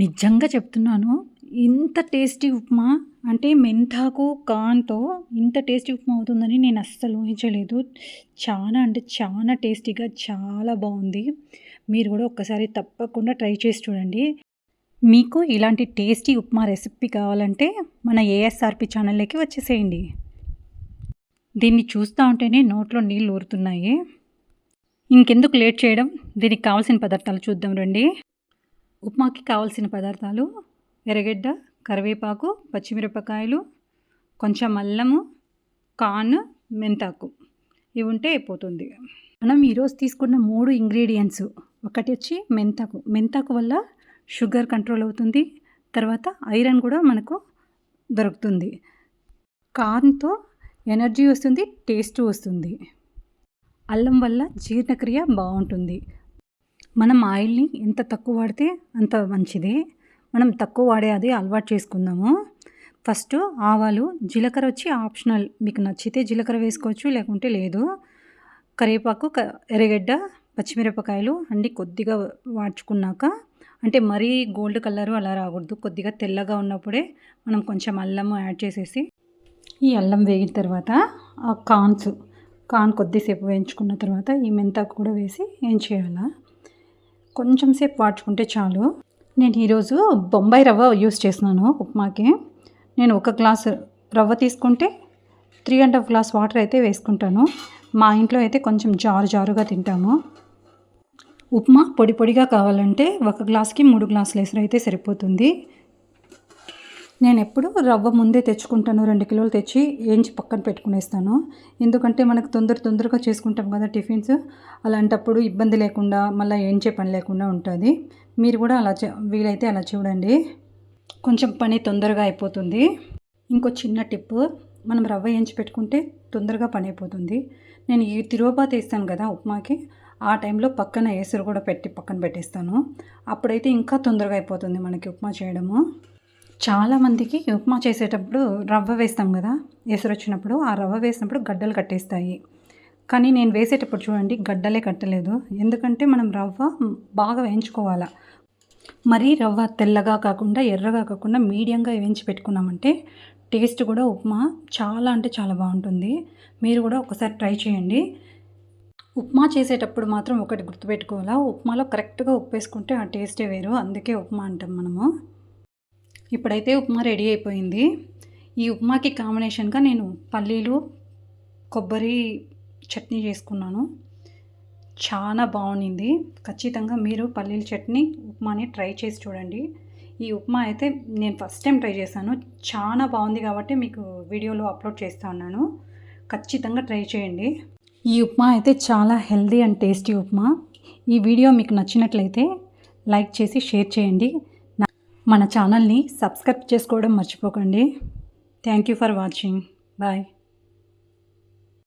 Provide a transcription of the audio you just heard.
నిజంగా చెప్తున్నాను. ఇంత టేస్టీ ఉప్మా అంటే మెంతాకు, కార్న్‌తో ఇంత టేస్టీ ఉప్మా అవుతుందని నేను అస్సలు ఊహించలేదు. చాలా అంటే చాలా టేస్టీగా చాలా బావుంది. మీరు గూడా ఒక్కసారి తప్పకుండా ట్రై చేసి చూడండి. మీకు ఇలాంటి టేస్టీ ఉప్మా రెసిపీ కావాలంటే మన ఏఎస్ఆర్‌పి ఛానల్‌లోకి వచ్చేసేయండి. దీన్ని చూస్తా ఉంటేనే నోట్లో నీళ్ళు ఊరుతున్నాయి. ఇంకెందుకు లేట్ చేయడం, దీనికి కావాల్సిన పదార్థాలు చూద్దాం రండి. ఉప్మాకి కావాల్సిన పదార్థాలు: ఎర్రగడ్డ, కరివేపాకు, పచ్చిమిరపకాయలు, కొంచెం అల్లము, కార్న్, మెంతాకు. ఇవి ఉంటే అయిపోతుంది. మనం ఈరోజు తీసుకున్న 3 ఇంగ్రీడియంట్స్, ఒకటి వచ్చి మెంతాకు. మెంతాకు వల్ల షుగర్ కంట్రోల్ అవుతుంది. తర్వాత ఐరన్ కూడా మనకు దొరుకుతుంది. కార్న్‌తో ఎనర్జీ వస్తుంది, టేస్ట్ వస్తుంది. అల్లం వల్ల జీర్ణక్రియ బాగుంటుంది. మనం ఆయిల్ని ఎంత తక్కువ వాడితే అంత మంచిది. మనం తక్కువ వాడే అది అలవాటు చేసుకుందాము. ఫస్ట్ ఆవాలు, జీలకర్ర వచ్చి ఆప్షనల్. మీకు నచ్చితే జీలకర్ర వేసుకోవచ్చు, లేకుంటే లేదు. కరివేపాకు, ఎర్రగడ్డ, పచ్చిమిరపకాయలు అన్నీ కొద్దిగా వాడ్చుకున్నాక, అంటే మరీ గోల్డ్ కలరు అలా రాకూడదు. కొద్దిగా తెల్లగా ఉన్నప్పుడే మనం కొంచెం అల్లము యాడ్ చేసేసి, ఈ అల్లం వేగిన తర్వాత ఆ కార్న్ కొద్దిసేపు వేయించుకున్న తర్వాత ఈ మెంతాకు కూడా వేసి ఏం చేయాలా, కొంచెం సేపు వాడ్చుకుంటే చాలు. నేను ఈరోజు బొంబాయి రవ్వ యూస్ చేస్తున్నాను ఉప్మాకి. నేను 1 గ్లాసు రవ్వ తీసుకుంటే 3½ గ్లాస్ వాటర్ అయితే వేసుకుంటాను. మా ఇంట్లో అయితే కొంచెం జారుగా తింటాము. ఉప్మా పొడి పొడిగా కావాలంటే 1 గ్లాస్కి 3 గ్లాసులు ఎసరు అయితే సరిపోతుంది. నేను ఎప్పుడు రవ్వ ముందే తెచ్చుకుంటాను. 2 కిలోలు తెచ్చి ఏంచి పక్కన పెట్టుకునేస్తాను. ఎందుకంటే మనకు తొందరగా చేసుకుంటాం కదా టిఫిన్స్. అలాంటప్పుడు ఇబ్బంది లేకుండా మళ్ళీ ఏంచే పని లేకుండా ఉంటుంది. మీరు కూడా అలా వీలైతే అలా చూడండి, కొంచెం పని తొందరగా అయిపోతుంది. ఇంకో చిన్న టిప్పు, మనం రవ్వ ఏంచి పెట్టుకుంటే తొందరగా పని అయిపోతుంది. నేను ఈ తిరోబాత్ వేస్తాను కదా ఉప్మాకి, ఆ టైంలో పక్కన ఎసరు కూడా పక్కన పెట్టేస్తాను. అప్పుడైతే ఇంకా తొందరగా అయిపోతుంది మనకి ఉప్మా చేయడము. చాలామందికి ఉప్మా చేసేటప్పుడు రవ్వ వేస్తాం కదా, ఎసరు వచ్చినప్పుడు ఆ రవ్వ వేసినప్పుడు గడ్డలు కట్టేస్తాయి. కానీ నేను వేసేటప్పుడు చూడండి గడ్డలే కట్టలేదు. ఎందుకంటే మనం రవ్వ బాగా వేయించుకోవాలి. మరీ రవ్వ తెల్లగా కాకుండా ఎర్రగా కాకుండా మీడియంగా వేయించి పెట్టుకున్నామంటే టేస్ట్ కూడా ఉప్మా చాలా అంటే చాలా బాగుంటుంది. మీరు కూడా ఒకసారి ట్రై చేయండి. ఉప్మా చేసేటప్పుడు మాత్రం ఒకటి గుర్తుపెట్టుకోవాలా, ఉప్మాలో కరెక్ట్గా ఉప్పు వేసుకుంటే ఆ టేస్టే వేరు. అందుకే ఉప్మా అంటాం మనము. ఇప్పుడైతే ఉప్మా రెడీ అయిపోయింది. ఈ ఉప్మాకి కాంబినేషన్గా నేను పల్లీలు, కొబ్బరి చట్నీ చేసుకున్నాను. చాలా బాగుంది. ఖచ్చితంగా మీరు పల్లీల చట్నీ ఉప్మాని ట్రై చేసి చూడండి. ఈ ఉప్మా అయితే నేను ఫస్ట్ టైం ట్రై చేశాను. చాలా బాగుంది కాబట్టి మీకు వీడియోలో అప్లోడ్ చేస్తూ ఉన్నాను. ఖచ్చితంగా ట్రై చేయండి. ఈ ఉప్మా అయితే చాలా హెల్దీ అండ్ టేస్టీ ఉప్మా. ఈ వీడియో మీకు నచ్చినట్లయితే లైక్ చేసి షేర్ చేయండి. మన ఛానల్ని సబ్స్క్రైబ్ చేసుకోవడం మర్చిపోకండి. Thank you for watching. Bye.